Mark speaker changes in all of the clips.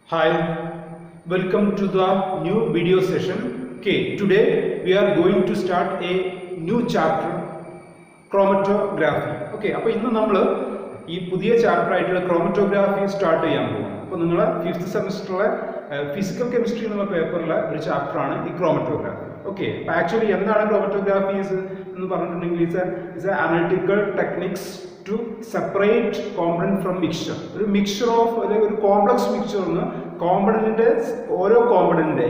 Speaker 1: Hi, welcome to the new video session. Okay, today we are going to start a new chapter, chromatography. Okay, അപ്പോൾ ഇന്ന് നമ്മൾ ഈ പുതിയ chapter ആയിട്ടുള്ള chromatography start ചെയ്യാൻ പോകും. അപ്പോൾ നിങ്ങൾ ഫിഫ്ത്ത് സെമിസ്റ്ററിലെ ഫിസിക്കൽ കെമിസ്ട്രി എന്നുള്ള പേപ്പറിലെ ഒരു ചാപ്റ്ററാണ് ഈ ക്രോമറ്റോഗ്രാഫി. ഓക്കെ, അപ്പോൾ ആക്ച്വലി എന്താണ് ക്രോമറ്റോഗ്രാഫീസ് എന്ന് പറഞ്ഞിട്ടുണ്ടെങ്കിൽ it's analytical techniques to separate component from mixture. ഒരു മിക്സ്ചർ ഓഫ് അല്ലെങ്കിൽ ഒരു കോംപ്ലക്സ് മിക്സ്ചറിന് കോമ്പണന്റിന്റെ ഓരോ component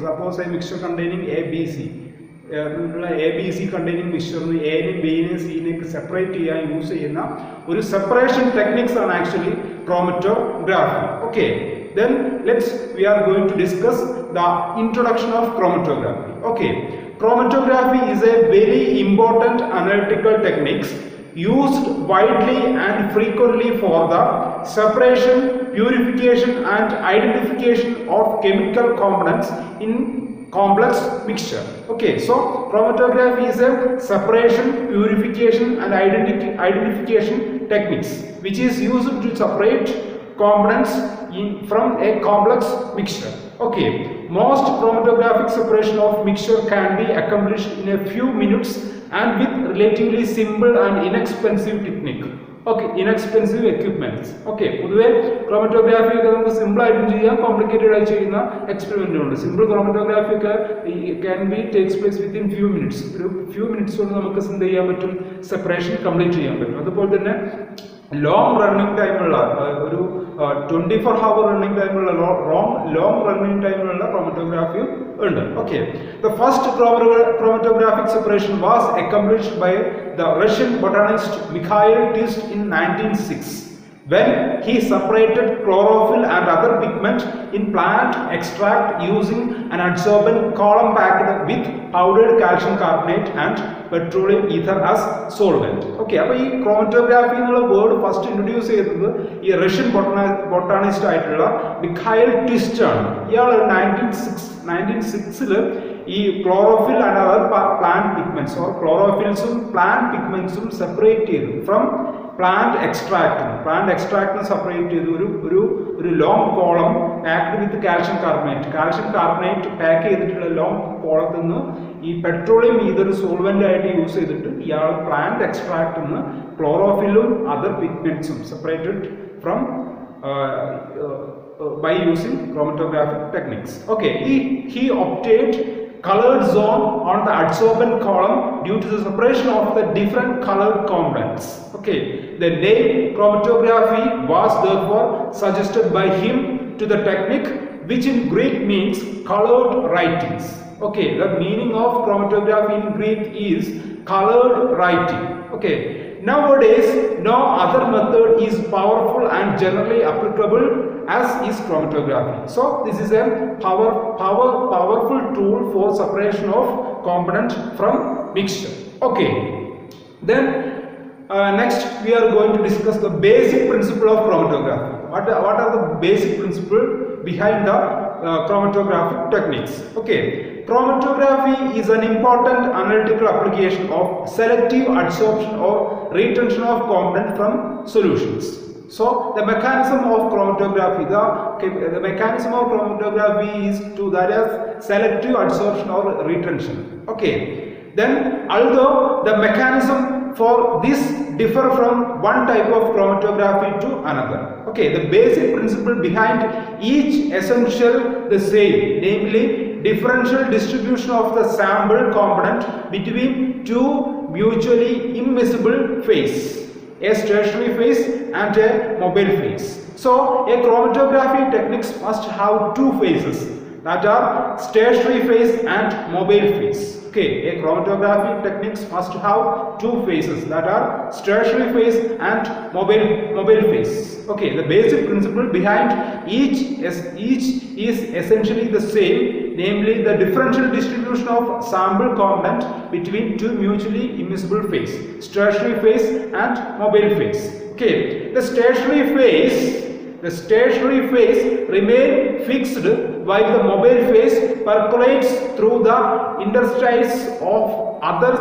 Speaker 1: suppose a mixture containing A B C containing മിക്സ്ചറിന് എനെയും ബിനെയും സിനെയൊക്കെ സെപ്പറേറ്റ് ചെയ്യാൻ യൂസ് ചെയ്യുന്ന ഒരു സെപ്പറേഷൻ ടെക്നിക്സ് ആണ് actually chromatography. Okay, then we are going to discuss the introduction of chromatography. Okay, chromatography is a very important analytical techniques used widely and frequently for the separation, purification and identification of chemical components in complex mixture. Okay, so chromatography is a separation, purification and identification techniques which is used to separate components from a complex mixture. Okay, most chromatographic separation of mixture can be accomplished in a few minutes and with relatively simple and inexpensive technique. Okay, inexpensive equipments. Okay, പൊതുവെ chromatography ഒക്കെ നമുക്ക് simple ആയിട്ടും ചെയ്യാം, complicated ആയി ചെയ്യുന്ന experiment ഉണ്ട്. Simple chromatography ഒക്കെ can be takes place within few minutes. ഒരു ഫ്യൂ മിനിറ്റ്സ് കൊണ്ട് നമുക്ക് എന്ത് ചെയ്യാൻ പറ്റും, സെപ്പറേഷൻ കംപ്ലീറ്റ് ചെയ്യാൻ പറ്റും. അതുപോലെ തന്നെ ലോങ് റണ്ണിങ് ടൈമുള്ള ഒരു 24 റണ്ണിങ് ടൈമുള്ള ലോങ് റണ്ണിങ് ടൈമുള്ള ക്രോമറ്റോഗ്രാഫിയും ഉണ്ട്. Okay, the first chromatographic separation was accomplished by the Russian botanist Mikhail Tist in 1906 when he separated chlorophyll and other pigment in plant extract using an adsorbent column packed with powdered calcium carbonate and petroleum ether as solvent. Okay, അപ്പോൾ ഈ chromatography എന്നുള്ള word first introduce ചെയ്തത് ഈ Russian botanist ആയിട്ടുള്ള Mikhail twist ആണ്. ഇയാൾ 1906 ഈ chlorophyll and other plant pigments or ക്ലോറോഫിൽസും പ്ലാന്റ് പിഗ്മെന്റ്സും സെപ്പറേറ്റ് ചെയ്തു ഫ്രം പ്ലാന്റ് എക്സ്ട്രാക്ടിന് സെപ്പറേറ്റ് ചെയ്ത് ഒരു long column packed with calcium carbonate pack ചെയ്തിട്ടുള്ള ലോങ് കോളത്തിൽ നിന്ന് ഈ പെട്രോളിയം ഈതൊരു സോൾവെന്റ് ആയിട്ട് യൂസ് ചെയ്തിട്ട് ഇയാൾ പ്ലാന്റ് എക്സ്ട്രാക്ടിൽ നിന്ന് ക്ലോറോഫിലും അതർ പിഗ്മെന്റ്സും separated from by using chromatographic techniques. Okay, he obtained colored zone on the adsorbent column due to the separation of the different colored components. Okay, the name chromatography was therefore suggested by him to the technique, which in Greek means colored writings. Okay, the meaning of chromatography in Greek is colored writing. Okay, nowadays no other method is powerful and generally applicable as is chromatography. So this is a powerful tool for separation of component from mixture. Okay, then next we are going to discuss the basic principle of chromatography. What are the basic principle behind the chromatographic techniques? Okay, chromatography is an important analytical application of selective adsorption or retention of component from solutions. So the mechanism of chromatography, the mechanism of chromatography is that is selective adsorption or retention. Okay, then although the mechanism for this differ from one type of chromatography to another. Okay, the basic principle behind each essential the same, namely differential distribution of the sample component between two mutually immiscible phases, a stationary phase and a mobile phase. So a chromatography techniques must have two phases, that are stationary phase and mobile phase. Okay, a chromatography techniques must have two phases, that are stationary phase and mobile phase. Okay, the basic principle behind each is essentially the same, namely the differential distribution of sample component between two mutually immiscible phase, stationary phase and mobile phase. Okay, the stationary phase remain fixed while the mobile phase percolates through the interstices of other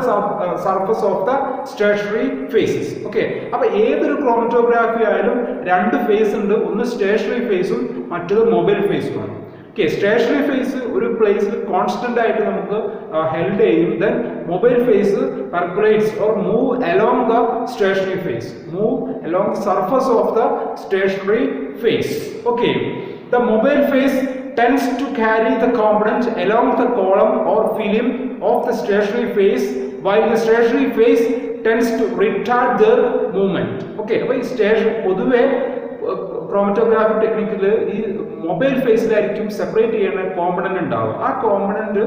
Speaker 1: surface of the stationary phases. Okay, അപ്പോൾ ഏതൊരു chromatography ആയാലും രണ്ട് face ഉണ്ട്, ഒന്ന് stationary ഫേസും മറ്റൊരു mobile ഫേസുമാണ്. Okay, stationary phase ഒരു പ്ലേസിൽ കോൺസ്റ്റന്റ് ആയിട്ട് നമുക്ക് ഹെൽഡ് ചെയ്യും. Then mobile phase percolates or move along the stationary phase, move along the surface of the stationary phase. Okay, the mobile phase tends to carry the component along the column or film of the stationary phase, while the stationary phase tends to retard their movement. Okay, അപ്പോൾ ഈ station പൊതുവെ chromatography ടെക്നിക്കിൽ ഈ mobile ഫേസിലായിരിക്കും separate ചെയ്യുന്ന component ഉണ്ടാവും. ആ component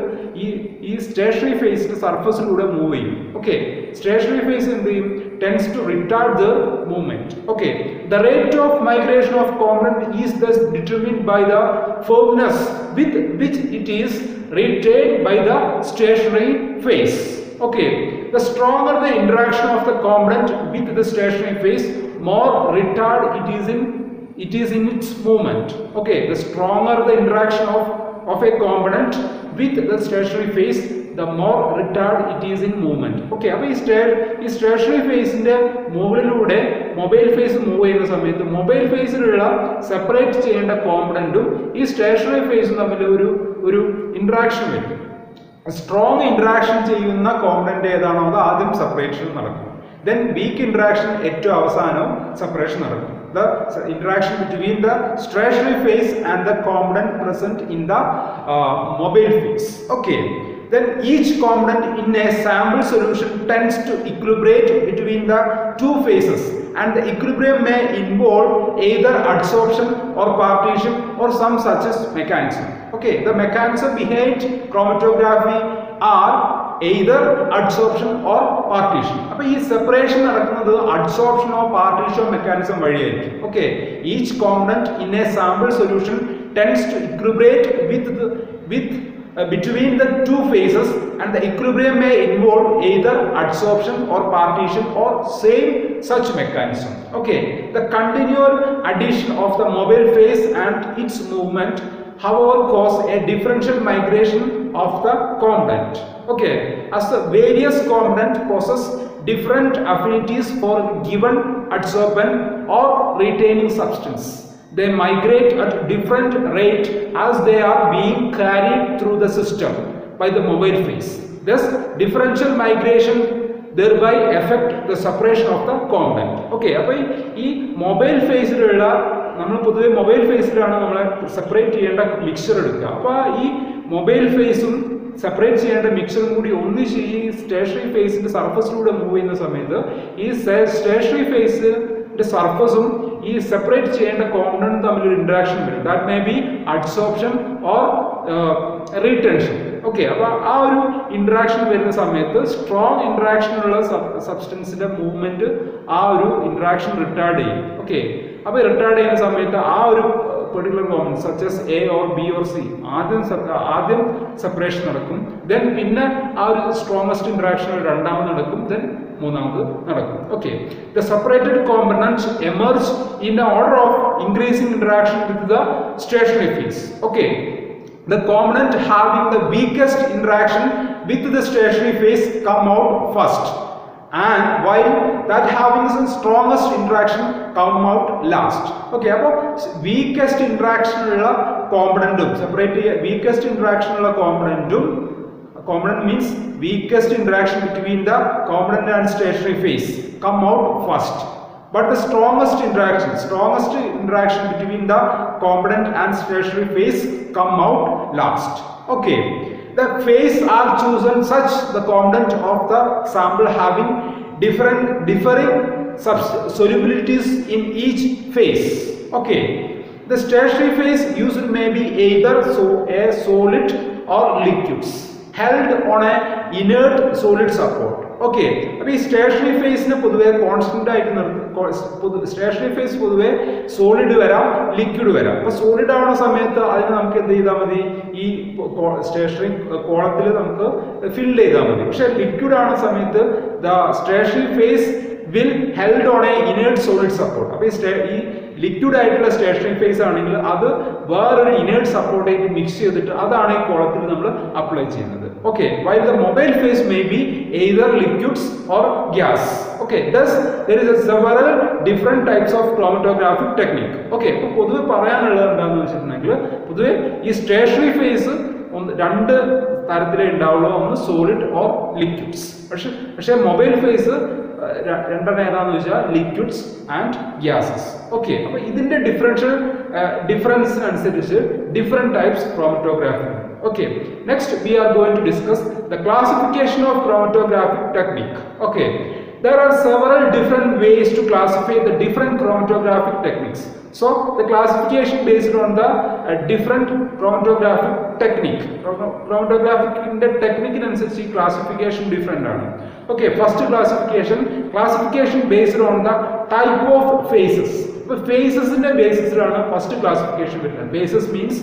Speaker 1: ഈ stationery ഫേസിന്റെ സർഫസിലൂടെ move ചെയ്യും. Okay, stationary face എന്ത് ചെയ്യും? tends to retard the movement. Okay, the rate of migration of component is thus determined by the firmness with which it is retained by the stationary phase. Okay, the stronger the interaction of the component with the stationary phase, more retard it is in its movement. Okay, the stronger the interaction of a component with the stationary phase, the more retard it is in movement. Okay, അപ്പോൾ ഈ stationery ഫേസിന്റെ മുകളിലൂടെ mobile face move ചെയ്യുന്ന സമയത്ത് mobile ഫേസിലുള്ള separate ചെയ്യേണ്ട കോമ്പണന്റും ഈ stationery ഫേസും തമ്മിൽ ഒരു ഇന്ററാക്ഷൻ വരും. സ്ട്രോങ് ഇന്ററാക്ഷൻ ചെയ്യുന്ന കോമ്പണന്റ് ഏതാണോ അത് ആദ്യം സെപ്പറേഷൻ നടക്കും. ദെൻ വീക്ക് ഇന്ററാക്ഷൻ ഏറ്റവും അവസാനം സെപ്പറേഷൻ നടക്കും. The interaction between the stationary phase and the component present in the mobile phase. Okay, then each component in a sample solution tends to equilibrate between the two phases, and the equilibrium may involve either adsorption or partition or some such as mechanism. Okay, the mechanism behind chromatography are either adsorption or partition. അപ്പോൾ ഈ separation നടക്കുന്നത് അഡ്സോർപ്ഷനോ പാർട്ടീഷനോ mechanism വഴിയായിരിക്കും. Okay, each component in a sample solution tends to equilibrate between the two phases, and the equilibrium may involve either adsorption or partition or same such mechanism. Okay, the continual addition of the mobile phase and its movement however cause a differential migration of the component. Okay, as the various component possess different affinities for given adsorbent or retaining substance, they migrate at different rate as they are being carried through the system by the mobile phase. Thus differential migration thereby affect the separation of the component. Okay, അപ്പോൾ ഈ mobile ഫേസിലുള്ള നമ്മൾ പൊതുവെ mobile ഫേസിലാണ് നമ്മൾ separate ചെയ്യേണ്ട mixer എടുക്കുക. അപ്പോൾ ഈ mobile ഫേസും സെപ്പറേറ്റ് ചെയ്യേണ്ട മിക്സറും കൂടി ഒന്നിച്ച് ഈ സ്റ്റേഷനറി ഫേസിന്റെ സർഫസിലൂടെ മൂവ് ചെയ്യുന്ന സമയത്ത് ഈ സ്റ്റേഷനറി ഫേസിന്റെ സർഫസും ഈ സെപ്പറേറ്റ് ചെയ്യേണ്ട കോമ്പണന്റ് തമ്മിലൊരു ഇന്ററാക്ഷൻ വരും. That may be adsorption or retention. Okay, അപ്പോൾ ആ ഒരു ഇന്ററാക്ഷൻ വരുന്ന സമയത്ത് സ്ട്രോങ് ഇന്ററാക്ഷനുള്ള സബ്സ്റ്റൻസിന്റെ മൂവ്മെന്റ് ആ ഒരു ഇന്ററാക്ഷൻ റിട്ടാർഡ് ചെയ്യും. ഓക്കെ, അപ്പോൾ റിട്ടാർഡ് ചെയ്യുന്ന സമയത്ത് ആ ഒരു particular component such as A or B or C ആദ്യം സെപ്പറേഷൻ നടക്കും. ദെൻ പിന്നെ ആ ഒരു സ്ട്രോങ്ങസ്റ്റ് ഇന്ററാക്ഷൻ രണ്ടാമത് നടക്കും, ദെൻ മൂന്നാമത് നടക്കും. Okay, the separated components emerge in the order of increasing interaction with the stationary phase. Okay, the component having the weakest interaction with the stationary phase come out first, and while that having the strongest interaction come out last. Okay, അപ്പോൾ weakest interaction ഉള്ള കോമ്പണന്റും separate weakest interaction ഉള്ള കോമ്പണന്റും component means weakest interaction between the component and stationary phase come out first, but the strongest interaction between the component and stationary phase come out last. Okay, the phase are chosen such the component of the sample having differing solubilities in each phase. Okay, the stationary phase usually may be either a solid or liquids held on a inert solid support. Okay, അപ്പോൾ ഈ stationery ഫേസിന് പൊതുവെ constant ആയിട്ട് stationary phase പൊതുവെ solid വരാം, liquid വരാം. അപ്പോൾ solid ആവുന്ന സമയത്ത് അതിന് നമുക്ക് എന്ത് ചെയ്താൽ മതി, ഈ സ്റ്റേഷനറി കോളത്തിൽ നമുക്ക് ഫിൽ ചെയ്താൽ മതി. പക്ഷെ ലിക്വിഡ് ആവുന്ന സമയത്ത് the stationary face will held on A inert solid support. അപ്പോൾ ഈ ലിക്വിഡ് ആയിട്ടുള്ള സ്റ്റേഷനറി ഫേസ് ആണെങ്കിൽ അത് വേറൊരു ഇനേർട്ട് സപ്പോർട്ടായിട്ട് മിക്സ് ചെയ്തിട്ട് അതാണ് ഈ കോളത്തിൽ നമ്മൾ അപ്ലൈ ചെയ്യുന്നത്. Okay, while the mobile phase may be either liquids or gas. Okay, thus there is a several different types of chromatographic technique. Okay, അപ്പോൾ പൊതുവെ പറയാനുള്ളത് എന്താണെന്ന് വെച്ചിട്ടുണ്ടെങ്കിൽ പൊതുവെ ഈ സ്റ്റേഷനറി ഫേസ് രണ്ട് തരത്തിലേ ഉണ്ടാവുള്ളൂ, ഒന്ന് സോളിഡ് ഓർ ലിക്വിഡ്സ്. പക്ഷേ മൊബൈൽ ഫേസ് രണ്ടെണ്ണം ഏതാണെന്ന് വെച്ചാൽ ലിക്വിഡ്സ് ആൻഡ് ഗ്യാസസ്. ഓക്കെ, അപ്പോൾ ഇതിന്റെ ഡിഫറൻസിനനുസരിച്ച് different types chromatography. Okay, next we are going to discuss the classification of chromatographic technique. Okay, there are several different ways to classify the different chromatographic techniques. So the classification based on the different chromatographic technique. Chromatographic in the technique അനുസരിച്ച് classification different ആണ്. Okay, first classification based on the type of phases. അപ്പോൾ ഫേസസിന്റെ ബേസിസിലാണ് first classification വരുന്നത്. Phases means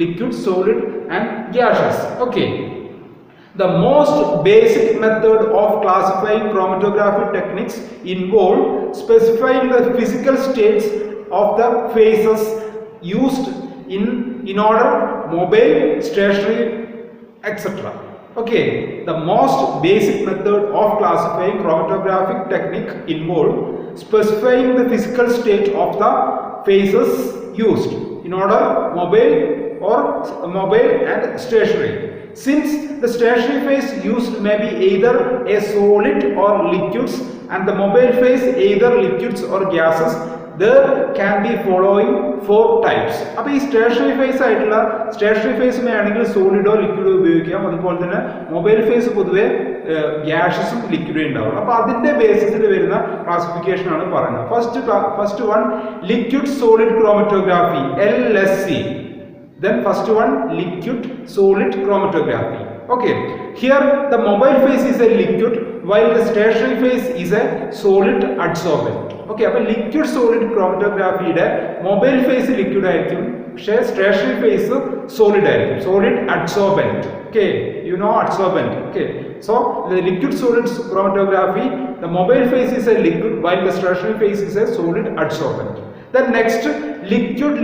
Speaker 1: liquid, solid and gaseous. Okay, the most basic method of classifying chromatographic techniques involve specifying the physical states of the phases used in order, mobile, stationary, etc. Okay, the most basic method of classifying chromatographic technique involve specifying the physical state of the phases used in order, mobile and stationary. Since the stationary phase used may be either a solid or liquids and the mobile phase either liquids or gases, there can be following 4 types. അപ്പോൾ ഈ stationary phase ആയിട്ടുള്ള stationary phase വേണമെങ്കിൽ സോളിഡോ ലിക്വിഡോ ഉപയോഗിക്കാം. അതുപോലെ തന്നെ mobile face പൊതുവെ ഗ്യാസസും ലിക്വിഡും ഉണ്ടാവും. അപ്പോൾ അതിന്റെ ബേസിസിൽ വരുന്ന ക്ലാസിഫിക്കേഷൻ ആണ് പറയുന്നത്. First one liquid solid chromatography, LSC. Then first one, liquid solid chromatography. Okay, here the mobile phase is a liquid while the stationary phase is a solid adsorbent. Okay, അപ്പോൾ liquid solid ക്രോമറ്റോഗ്രാഫിയുടെ mobile phase liquid ആയിരിക്കും, പക്ഷേ stationary phase solid ആയിരിക്കും, solid adsorbent. Okay, you know adsorbent. Okay, so the liquid solid chromatography, the mobile phase is a liquid while the stationary phase is a solid adsorbent. Then next, liquid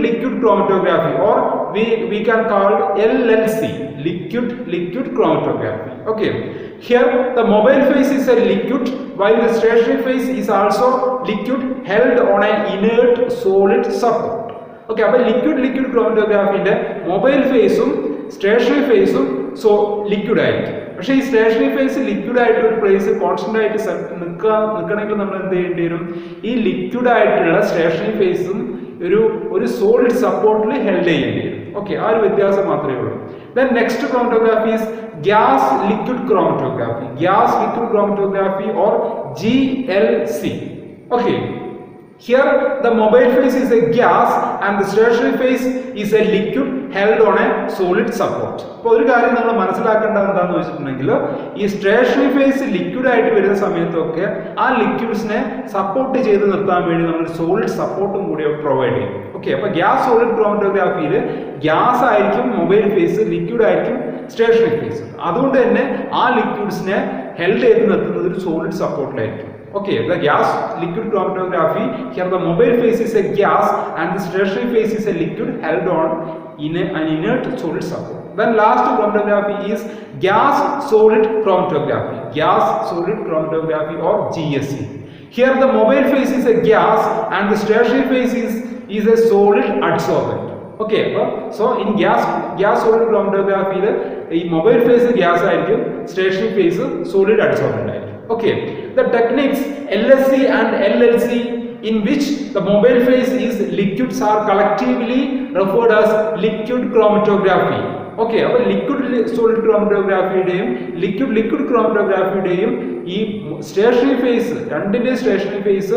Speaker 1: chromatography, or we can call LLC, liquid chromatography. Okay, here the mobile phase is a liquid while the stationary phase is also liquid held on an inert solid support. Okay, അപ്പോൾ liquid chromatography ന്റെ mobile ഫേസും stationery ഫേസും liquid ആയിരിക്കും. പക്ഷേ ഈ stationary phase liquid ആയിട്ട് ഒരു place constant ആയിട്ട് നിൽക്കണമെങ്കിൽ നമ്മൾ എന്ത് ചെയ്യേണ്ടി വരും? ഈ ലിക്വിഡ് ആയിട്ടുള്ള സ്റ്റേഷനറി ഫേസും ഒരു സോളിഡ് സപ്പോർട്ടിൽ ഹെൽഡ് ചെയ്യേണ്ടി വരും. ഓക്കെ, ആ ഒരു വ്യത്യാസം മാത്രമേ ഉള്ളൂ. Then next chromatography is gas liquid chromatography or GLC. Okay, here the mobile phase is a gas and the stationary phase is a liquid held on a solid support. അപ്പോൾ ഒരു കാര്യം നമ്മൾ മനസ്സിലാക്കേണ്ടത് എന്താണെന്ന് വെച്ചിട്ടുണ്ടെങ്കിൽ ഈ സ്റ്റേഷനറി ഫേസ് ലിക്വിഡ് ആയിട്ട് വരുന്ന സമയത്തൊക്കെ ആ ലിക്വിഡ്സിനെ സപ്പോർട്ട് ചെയ്ത് നിർത്താൻ വേണ്ടി നമ്മൾ സോളിഡ് സപ്പോർട്ടും കൂടി പ്രൊവൈഡ് ചെയ്യും. ഓക്കെ, അപ്പോൾ ഗ്യാസ് സോളിഡ് ക്രോമറ്റോഗ്രാഫിയിൽ ഗ്യാസ് ആയിരിക്കും മൊബൈൽ ഫേസ്, ലിക്വിഡ് ആയിരിക്കും സ്റ്റേഷനറി ഫേസ്. അതുകൊണ്ട് തന്നെ ആ ലിക്വിഡ്സിനെ ഹെൽഡ് ചെയ്ത് നിർത്തുന്നത് ഒരു solid സപ്പോർട്ടിലായിരിക്കും. Okay, the gas liquid chromatography, here the mobile phase is a gas and the stationary phase is a liquid held on in an inert solid support. Then last chromatography is gas solid chromatography or GSC. Here the mobile phase is a gas and the stationary phase is a solid adsorbent. Okay, so in gas solid chromatography the mobile phase gas ആയിരിക്കും, stationary phase solid adsorbent ആയിരിക്കും. Okay, the techniques LSC and LLC in which the mobile phase is liquids are collectively referred as liquid chromatography. Okay, അപ്പോൾ liquid solid ക്രോമറ്റോഗ്രാഫിയുടെയും liquid ക്രോമറ്റോഗ്രാഫിയുടെയും ഈ stationary phase, രണ്ടിന്റെയും stationary phase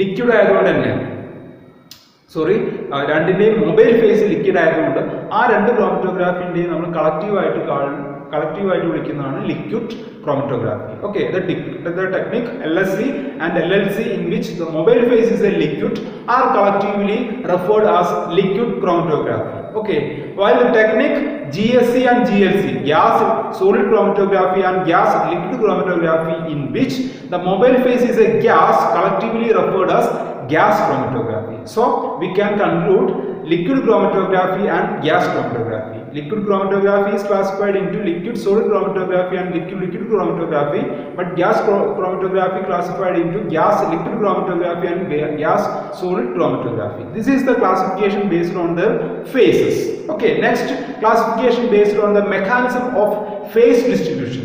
Speaker 1: liquid ആയതുകൊണ്ട് തന്നെ രണ്ടിന്റെയും mobile phase liquid ആയതുകൊണ്ട് ആ രണ്ട് ക്രോമറ്റോഗ്രാഫിന്റെയും നമ്മൾ കളക്റ്റീവായിട്ട് വിളിക്കുന്നതാണ് liquid chromatography. Okay, the technique LSC and LLC in which the mobile phase is a liquid are collectively referred as liquid chromatography. Okay, while the technique GSC and GLC, gas solid chromatography and gas liquid chromatography in which the mobile phase is a gas collectively referred as gas chromatography. So we can conclude liquid chromatography and gas chromatography. Liquid chromatography is classified into liquid solid chromatography and liquid chromatography, but gas chromatography classified into gas liquid chromatography and gas solid chromatography. This is the classification based on the phases. Okay, next classification based on the mechanism of phase distribution.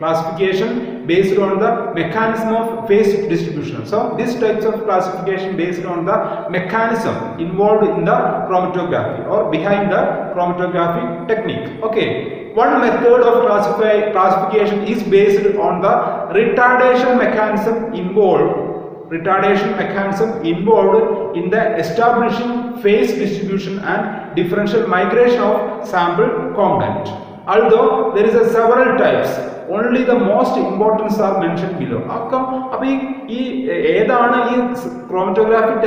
Speaker 1: Classification based on the mechanism of phase distribution. So these types of classification based on the mechanism involved in the chromatography or behind the chromatographic technique. Okay, one method of classification is based on the retardation mechanism involved in the establishing phase distribution and differential migration of sample component. Although there is a several types, only the most important are mentioned below. അപ്പോൾ ഈ ഏതാണ് ഈ chromatographic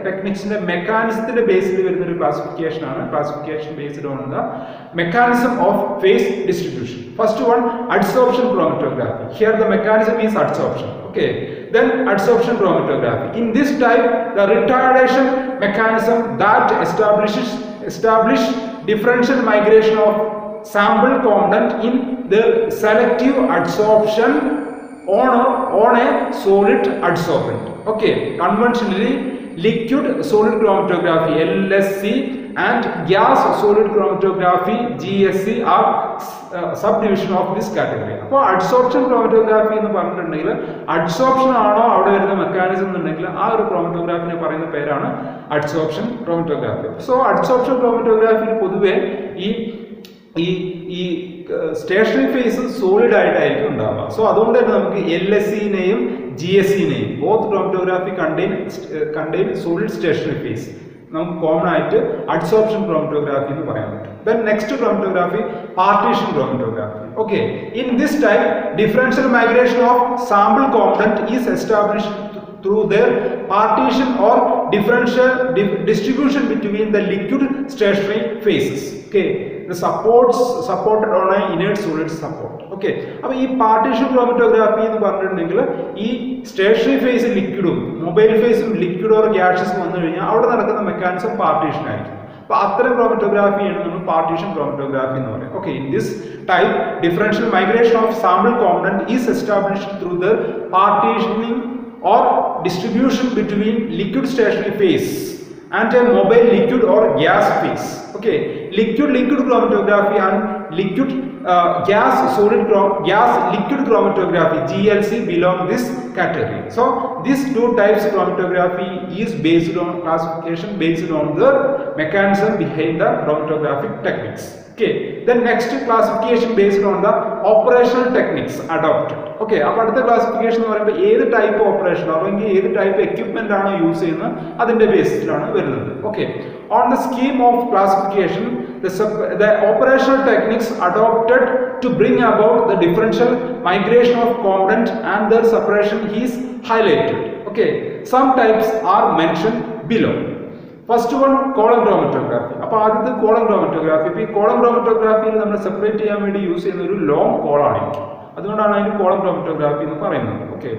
Speaker 1: ടെക്നിക്സിന്റെ മെക്കാനിസത്തിന്റെ ബേസിൽ വരുന്ന ഒരു classification ആണ്. Classification based on the mechanism of phase distribution. First one, adsorption chromatography. Here the mechanism is adsorption. Okay, then adsorption chromatography. In this type, the retardation mechanism that establish differential migration of sample component in the selective adsorption on a solid adsorbent. Okay, conventionally liquid solid chromatography LSC and gas solid chromatography GSC are subdivision of this category. അപ്പോൾ adsorption chromatography എന്ന് പറഞ്ഞിട്ടുണ്ടെങ്കിൽ adsorption ആണോ അവിടെ വരുന്ന mechanism എന്നുണ്ടെങ്കിൽ ആ ഒരു chromatography പറയുന്ന പേരാണ് adsorption chromatography. So adsorption chromatography പൊതുവെ ഈ സ്റ്റേഷനറി ഫേസ് സോളിഡ് ആയിട്ടായിരിക്കും ഉണ്ടാവുക. സോ അതുകൊണ്ട് തന്നെ നമുക്ക് LSCനെയും GSCനെയും both chromatography contain solid stationary phase നമുക്ക് കോമൺ ആയിട്ട് അഡ്സോർപ്ഷൻ ക്രോമറ്റോഗ്രാഫി എന്ന് പറയാൻ പറ്റും. Then next chromatography, partition chromatography. Okay, in this type differential migration of sample component is established through their partition or differential distribution between the liquid stationary phases. Okay, the supported on an inert solid support. Okay, അപ്പോൾ ഈ partition chromatography എന്ന് പറഞ്ഞിട്ടുണ്ടെങ്കിൽ ഈ stationary phase ലിക്വിഡും mobile ഫേസും liquid or ഗ്യാസസും വന്നു കഴിഞ്ഞാൽ അവിടെ നടക്കുന്ന മെക്കാനിസം പാർട്ടീഷൻ ആയിരിക്കും. അപ്പോൾ അത്തരം ക്രോമറ്റോഗ്രാഫിയാണ് നമ്മൾ പാർട്ടീഷൻ ക്രോമറ്റോഗ്രാഫി എന്ന് പറയുന്നത്. Okay, in this type differential migration of sample component is established through the partitioning or distribution between liquid stationary phase and a mobile liquid or gas phase. Okay, liquid chromatography and liquid gas liquid chromatography GLC belong this category. So these two types of chromatography is based on classification based on the mechanism behind the chromatographic techniques. Okay, then next classification based on the operational techniques adopted. Okay, അപ്പോൾ അടുത്ത classification എന്ന് പറയുമ്പോൾ ഏത് type operation അല്ലെങ്കിൽ ഏത് type equipment ആണ് use ചെയ്യുന്നത് അതിന്റെ ബേസിസിലാണ് വരുന്നത്. Okay, on the scheme of classification, the operational techniques adopted to bring about the differential migration of component and their separation is highlighted. Okay, some types are mentioned below. First one column chromatography. അപ്പോൾ ആദ്യത്തെ column chromatography. ഇപ്പോൾ ഈ column ക്രോമറ്റോഗ്രാഫിയിൽ നമ്മൾ separate ചെയ്യാൻ വേണ്ടി use ചെയ്യുന്ന ഒരു ലോങ് കോളായിരിക്കും. അതുകൊണ്ടാണ് അതിന് കോളം ക്രോമറ്റോഗ്രാഫി എന്ന് പറയുന്നത്. Okay,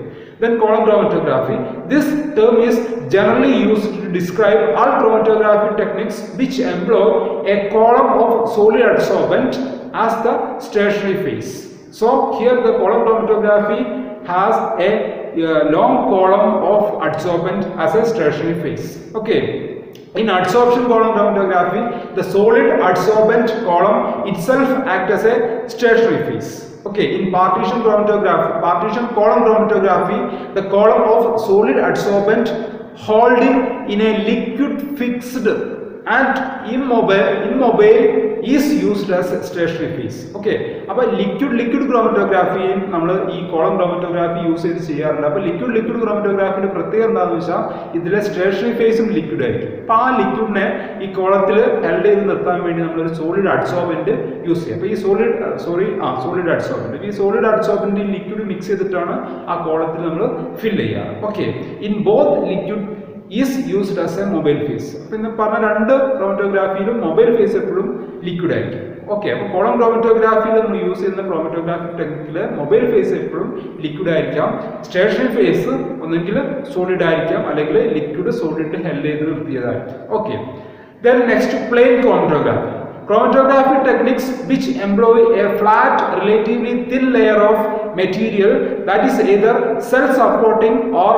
Speaker 1: then column chromatography. This term is generally used to describe all chromatography techniques which employ a column of solid adsorbent as the stationary phase. So here the column chromatography has a long column of adsorbent as a stationary phase. Okay, in adsorption column chromatography, the solid adsorbent column itself acts as a stationary phase. Okay, in partition column chromatography, the column of solid adsorbent holding in a liquid fixed and immobile is used as stationary phase. Okay, അപ്പോൾ liquid chromatography നമ്മൾ ഈ column chromatography use ചെയ്ത് ചെയ്യാറുണ്ട്. അപ്പോൾ liquid chromatographyയുടെ പ്രത്യേകത എന്താണെന്ന് വെച്ചാൽ ഇതിലെ സ്റ്റേഷനറി ഫേസും ലിക്വിഡ് ആയിരിക്കും. അപ്പോൾ ആ ലിക്വിഡിനെ ഈ കോളത്തിൽ ഹെൽഡ് ചെയ്ത് നിർത്താൻ വേണ്ടി നമ്മളൊരു സോളിഡ് അഡ്സോർബന്റ് യൂസ് ചെയ്യും. അപ്പോൾ ഈ സോളിഡ് അഡ്സോർബന്റ് ഈ സോളിഡ് അഡ്സോർബന്റ് ഈ ലിക്വിഡ് മിക്സ് ചെയ്തിട്ടാണ് ആ കോളത്തിൽ നമ്മൾ ഫിൽ ചെയ്യാറ്. Okay, in both liquid is used as a mobile phase. അപ്പോൾ ഇന്ന് പറഞ്ഞ രണ്ട് ക്രോമറ്റോഗ്രാഫിയിലും മൊബൈൽ ഫേസ് എപ്പോഴും ലിക്വിഡ് ആയിരിക്കും. ഓക്കെ, അപ്പോൾ കോളം ക്രോമറ്റോഗ്രാഫിയിൽ നമ്മൾ യൂസ് ചെയ്യുന്ന ക്രോമറ്റോഗ്രാഫിക് ടെക്നിക്കിൽ മൊബൈൽ ഫേസ് എപ്പോഴും ലിക്വിഡ് ആയിരിക്കാം. സ്റ്റേഷനറി ഫേസ് ഒന്നെങ്കിൽ സോളിഡ് ആയിരിക്കാം, അല്ലെങ്കിൽ ലിക്വിഡ് സോളിഡ് ഹെൽഡ് ചെയ്ത് നിർത്തിയതായിരിക്കും. Okay, Then next, plane chromatography. Chromatography techniques which employ a flat, relatively thin layer of material that is either self-supporting or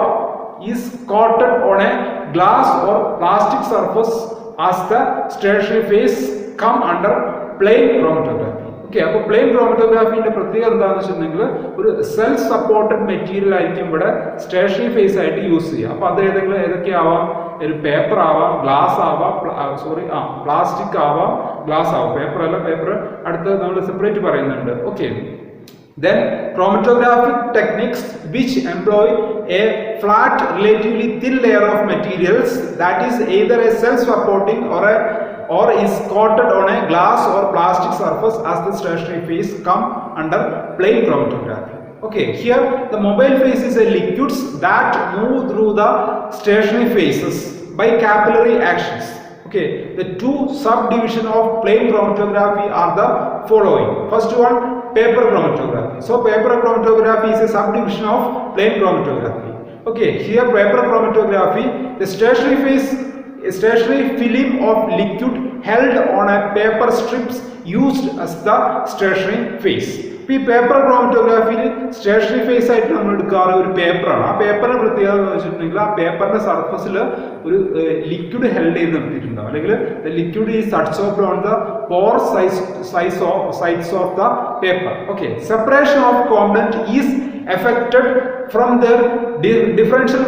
Speaker 1: is coated on a glass or plastic surface as the stationary phase come under plane chromatography. Okay, അപ്പോൾ plain ക്രോമറ്റോഗ്രാഫിന്റെ പ്രത്യേകത എന്താണെന്ന് വെച്ചിട്ടുണ്ടെങ്കിൽ ഒരു self supported material ആയിരിക്കും ഇവിടെ stationary phase ആയിട്ട് use ചെയ്യുക. അപ്പോൾ അത് ഏതൊക്കെ ആവാം, ഒരു പേപ്പർ ആവാം, ഗ്ലാസ് ആവാം, പ്ലാസ്റ്റിക് ആവാം, ഗ്ലാസ് ആവാം. പേപ്പർ അല്ല, പേപ്പർ അടുത്ത് നമ്മൾ സെപ്പറേറ്റ് പറയുന്നുണ്ട്. Okay, then chromatographic techniques which employ a flat, relatively thin layer of materials that is either a self-supporting or is coated on a glass or plastic surface as the stationary phase come under plane chromatography. Okay, here the mobile phase is a liquids that move through the stationary phases by capillary actions. Okay, the two subdivision of plane chromatography are the following. First one, paper chromatography. So paper chromatography is a subdivision of plane chromatography. Okay, here paper chromatography, the stationary phase, a stationary film of liquid held on a paper strips used as the stationary phase. ഈ paper ക്രോമറ്റോഗ്രാഫിയിൽ stationary phase ആയിട്ട് നമ്മൾ എടുക്കാറ് ഒരു പേപ്പറാണ്. ആ പേപ്പറിന്റെ പ്രത്യേകത എന്ന് വെച്ചിട്ടുണ്ടെങ്കിൽ ആ പേപ്പറിന്റെ സർഫസിൽ ഒരു ലിക്വിഡ് ഹെൽഡ് ചെയ്ത് നിർത്തിയിട്ടുണ്ടാവും, അല്ലെങ്കിൽ liquid is adsorbed on the pore sides of the paper. Okay, separation of component is affected from their differential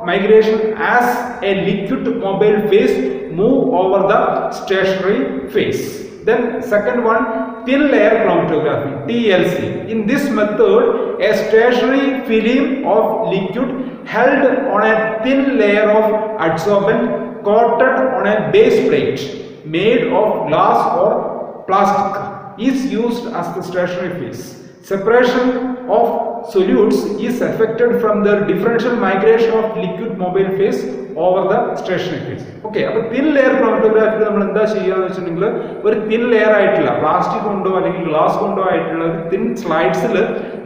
Speaker 1: migration as a liquid mobile phase move over the stationary phase. Then second one, thin layer chromatography, TLC. In this method, a stationary film of liquid held on a thin layer of adsorbent coated on a base plate made of glass or plastic is used as the stationary phase. Separation of solutes is affected from the differential migration of liquid mobile phase over the stationary phase. Okay, അപ്പോൾ thin layer ക്രോമറ്റോഗ്രാഫിയിൽ നമ്മൾ എന്താ ചെയ്യുകയെന്ന് വെച്ചിട്ടുണ്ടെങ്കിൽ ഒരു thin layer ആയിട്ടുള്ള plastic കൊണ്ടോ അല്ലെങ്കിൽ glass കൊണ്ടോ ആയിട്ടുള്ള ഒരു തിൻ സ്ലൈഡ്സിൽ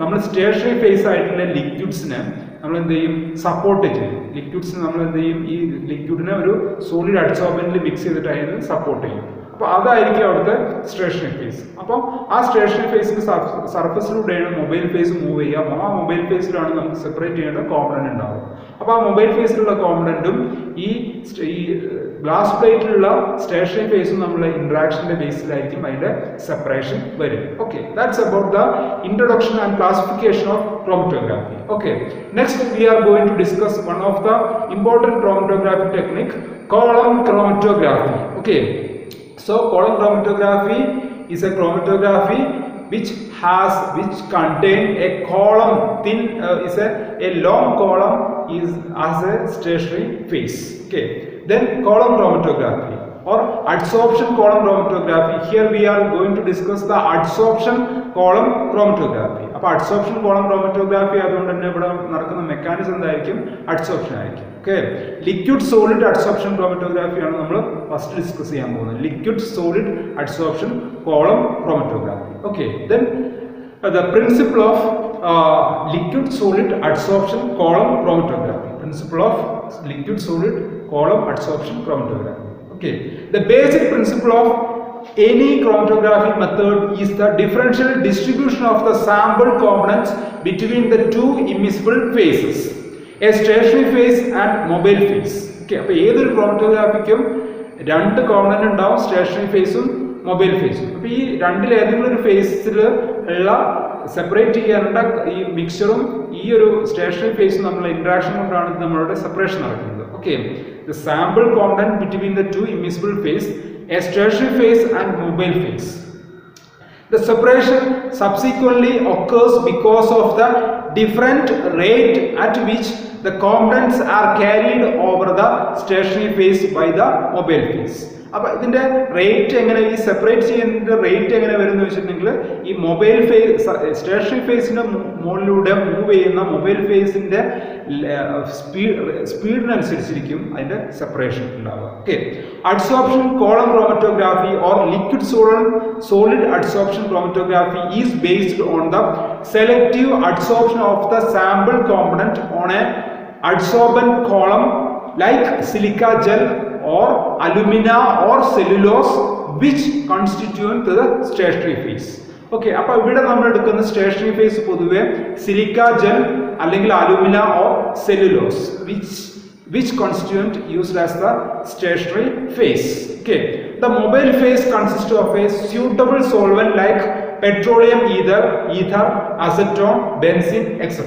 Speaker 1: നമ്മൾ സ്റ്റേഷനറി ഫേസ് ആയിട്ടുള്ള ലിക്വിഡ്സിനെ നമ്മൾ എന്ത് ചെയ്യും, സപ്പോർട്ട് ചെയ്യും. ലിക്വിഡ്സിന് നമ്മൾ എന്ത് ചെയ്യും, ഈ ലിക്വിഡിനെ ഒരു സോളിഡ് അഡ്സോർബന്റിൽ മിക്സ് ചെയ്തിട്ട് അതിന് സപ്പോർട്ട് ചെയ്യും. അപ്പോൾ അതായിരിക്കും അവിടുത്തെ സ്റ്റേഷനറി ഫേസ്. അപ്പം ആ സ്റ്റേഷനറി ഫേസിന്റെ സർഫസിലൂടെയാണ് മൊബൈൽ ഫേസ് മൂവ് ചെയ്യുക. ആ മൊബൈൽ ഫേസിലാണ് നമുക്ക് സെപ്പറേറ്റ് ചെയ്യേണ്ട കോമ്പണന്റ് ഉണ്ടാവും. അപ്പോൾ ആ മൊബൈൽ ഫേസിലുള്ള കോമ്പണന്റും ഈ ഗ്ലാസ് പ്ലേറ്റിലുള്ള സ്റ്റേഷനറി ഫേസും നമ്മളുടെ ഇന്ററാക്ഷന്റെ ബേസിലായിരിക്കും അതിന്റെ സെപ്പറേഷൻ വരും. Okay, that's about the introduction and classification of chromatography. Okay, next we are going to discuss one of the important chromatography technique, column chromatography. Okay, so column chromatography is a chromatography which contain a column thin is a long column is as a stationary phase. Okay, then column chromatography or adsorption column chromatography. Here we are going to discuss the adsorption column chromatography. അപ്പോൾ adsorption column chromatography അതുകൊണ്ട് തന്നെ ഇവിടെ നടക്കുന്ന mechanism എന്തായിരിക്കും, adsorption ആയിരിക്കും. Okay, liquid solid adsorption chromatography ആണ് നമ്മൾ first discuss ചെയ്യാൻ പോകുന്നത്. Liquid solid adsorption column chromatography. Okay, then the principle of liquid solid adsorption column chromatography. Principle of liquid solid column adsorption chromatography. Okay, the basic principle of any chromatography method is the differential distribution of the sample components between the two immiscible phases, a stationary phase and mobile phase. Okay, അപ്പോൾ ഏതൊരു ക്രോമറ്റോഗ്രാഫിക്കും രണ്ട് component ഉണ്ടാവും, stationery ഫേസും mobile ഫേസും. അപ്പോൾ ഈ രണ്ടിൽ ഏതെങ്കിലും ഒരു ഫേസിൽ ഉള്ള സെപ്പറേറ്റ് ചെയ്യാനുള്ള ഈ മിക്സറും ഈ ഒരു സ്റ്റേഷനറി ഫേസും തമ്മിലുള്ള ഇന്ററാക്ഷൻ കൊണ്ടാണ് നമ്മളുടെ സെപ്പറേഷൻ നടക്കുന്നത്. Okay, the sample component between the two immiscible phase, a stationary phase and mobile phase. The separation subsequently occurs because of the different rate at which the components are carried over the stationary phase by the mobile phase. അപ്പോൾ ഇതിന്റെ rate എങ്ങനെ, ഈ separate ചെയ്യുന്ന rate എങ്ങനെ വരുമെന്ന് വെച്ചിട്ടുണ്ടെങ്കിൽ ഈ mobile face stationery ഫേസിന്റെ മുകളിലൂടെ മൂവ് ചെയ്യുന്ന മൊബൈൽ ഫേസിന്റെ സ്പീഡിനനുസരിച്ചിരിക്കും അതിന്റെ സെപ്പറേഷൻ ഉണ്ടാവുക. Okay, adsorption column chromatography or liquid solid adsorption chromatography is based on the selective adsorption of the sample component on A adsorbent column like silica gel or alumina or cellulose which constitute the stationary phase. Okay, അപ്പോൾ ഇവിടെ നമ്മൾ എടുക്കുന്ന stationary phase പൊതുവെ silica gel അല്ലെങ്കിൽ alumina or cellulose which constituent used as the stationary phase. Okay, the mobile phase consists of a suitable solvent like petroleum ether, acetone, benzene, etc.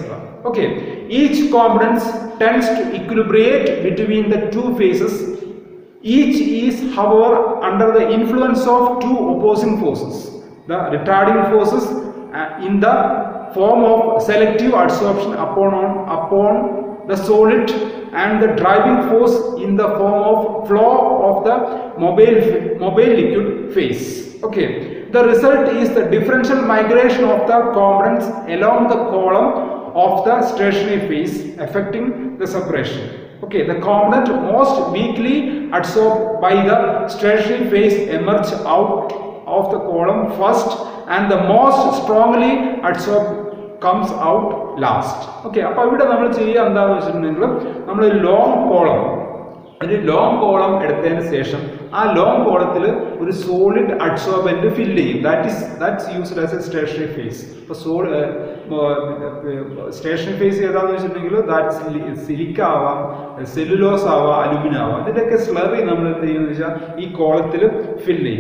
Speaker 1: Okay, each component tends to equilibrate between the two phases. Each is, however, under the influence of two opposing forces. The retarding forces in the form of selective adsorption upon the solid and the driving force in the form of flow of the mobile liquid phase. Okay, the result is the differential migration of the components along the column of the stationary phase affecting the separation. Okay, the component most weakly adsorbed by the stationary phase emerge out of the column first and the most strongly adsorbed comes out last. Okay, അപ്പോൾ ഇവിടെ നമ്മൾ ചെയ്യുക എന്താണെന്ന് വെച്ചിട്ടുണ്ടെങ്കിൽ നമ്മൾ ഒരു long column എടുത്തതിന് ശേഷം ആ ലോങ് കോളത്തിൽ ഒരു സോളിഡ് അഡ്സോർബന്റ് ഫില്ല് ചെയ്യും. That's used as a stationary face. ഇപ്പോൾ സ്റ്റേഷനറി ഫേസ് ഏതാണെന്ന് വെച്ചിട്ടുണ്ടെങ്കിൽ ദാറ്റ്സ് സിലിക്ക ആവാം, സെല്ലുലോസ് ആവാം, അലുമിന ആവാം. ഇതിൻ്റെയൊക്കെ സ്ലറി നമ്മൾ എന്ത് ചെയ്യുന്നത് വെച്ചാൽ ഈ കോളത്തിൽ ഫില്ല്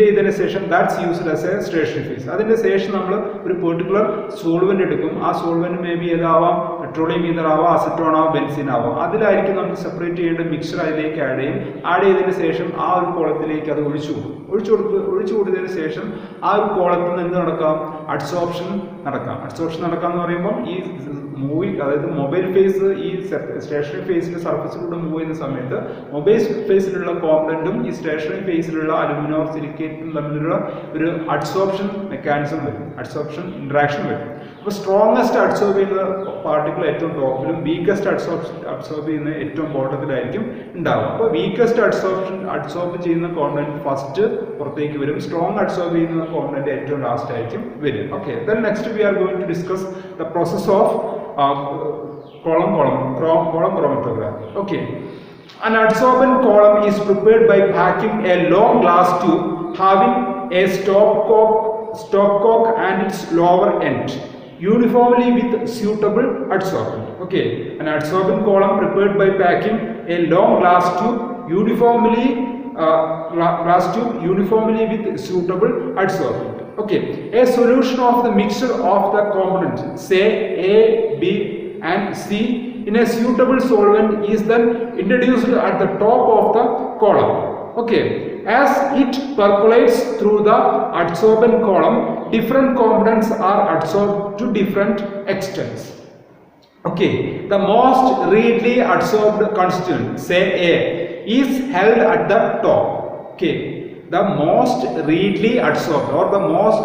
Speaker 1: ചെയ്തതിന് ശേഷം that's used as a stationary phase. അതിൻ്റെ ശേഷം നമ്മൾ ഒരു പെർട്ടിക്കുലർ സോൾവെന്റ് എടുക്കും. ആ സോൾവെന്റ് മേ ബി ഏതാവാം, പെട്രോളിയം ഈതർ ആവാം, അസറ്റോൺ ആവാം, ബെൻസിൻ ആവാം. അതിലായിരിക്കും നമുക്ക് സെപ്പറേറ്റ് ചെയ്യേണ്ട മിക്സർ അതിലേക്ക് ആഡ് ചെയ്തതിന് ശേഷം ആ ഒരു കോളത്തിലേക്ക് അത് ഒഴിച്ചു കൊടുത്തതിന് ശേഷം ആ ഒരു കോളത്തിൽ നിന്ന് എന്ത് നടക്കാം, അഡ്സോർപ്ഷൻ നടക്കാം എന്ന് പറയുമ്പോൾ ഈ അതായത് മൊബൈൽ ഫേസ് ഈ സ്റ്റേഷനറി ഫേസിന്റെ സർഫസിലൂടെ മൂവ് ചെയ്യുന്ന സമയത്ത് മൊബൈൽ ഫേസിലുള്ള കോമ്പണന്റും ഈ സ്റ്റേഷനറി ഫേസിലുള്ള അലുമിനോ സിലിക്കേറ്റും തമ്മിലുള്ള ഒരു അഡ്സോർപ്ഷൻ മെക്കാനിസം വരും, അഡ്സോർപ്ഷൻ ഇന്ററാക്ഷൻ വരും. അപ്പോൾ സ്ട്രോങ്ങസ്റ്റ് അഡ്സോർബ് ചെയ്യുന്ന പാർട്ടിക്കിൾ ഏറ്റവും ടോപ്പിലും വീക്കസ്റ്റ് അഡ്സോർബ് ചെയ്യുന്ന ഏറ്റവും ബോട്ടത്തിലായിരിക്കും ഉണ്ടാവുക. അപ്പോൾ വീക്കസ്റ്റ് അഡ്സോർബ് ചെയ്യുന്ന കോമ്പണന്റ് ഫസ്റ്റ് പുറത്തേക്ക് വരും, സ്ട്രോങ് അഡ്സോർബ് ചെയ്യുന്ന കോമ്പണന്റ് ഏറ്റവും ലാസ്റ്റ് ആയിരിക്കും വരും. Okay, then next we are going to discuss the process of column chromatograph. Okay, an adsorbent column is prepared by packing a long glass tube having a stopcock and its lower end uniformly with suitable adsorbent. Okay, an adsorbent column prepared by packing a long glass tube uniformly with suitable adsorbent. Okay, a solution of the mixture of the components, say A, B and C, in a suitable solvent is then introduced at the top of the column. Okay, as it percolates through the adsorbent column, different components are adsorbed to different extents. Okay, the most readily adsorbed constituent, say A, is held at the top. Okay, the most readily adsorbed or the most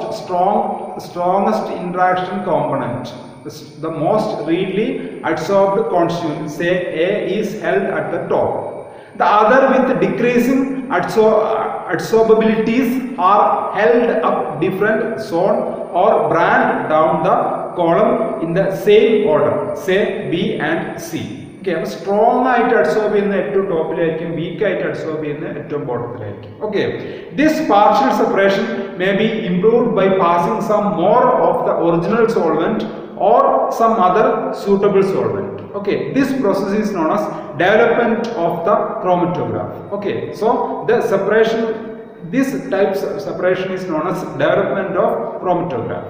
Speaker 1: strongest interaction component, the most readily adsorbed constituent, say A, is held at the top. The other with decreasing adsorbabilities are held up different zone or brand down the column in the same order, say B and C. Okay, അപ്പോൾ strong ആയിട്ട് adsorb ചെയ്യുന്ന ഏറ്റവും ടോപ്പിലായിരിക്കും, weak ആയിട്ട് adsorb ചെയ്യുന്ന ഏറ്റവും ബോട്ടത്തിലായിരിക്കും. Okay, this partial separation may be improved by passing some more of the original solvent or some other suitable solvent. Okay, this process is known as development of the chromatograph. Okay, so the separation, this type of separation is known as development of chromatogram.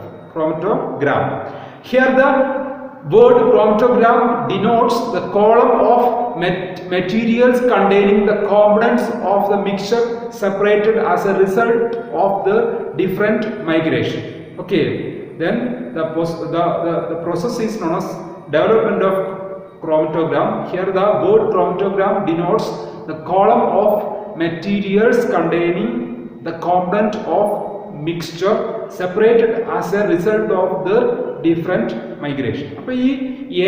Speaker 1: Here the word chromatogram denotes the column of materials containing the components of the mixture separated as a result of the different migration. Okay, then the process is known as development of chromatogram. Here the word chromatogram denotes the column of materials containing the component of mixture separated as a result of the different migration. അപ്പോൾ ഈ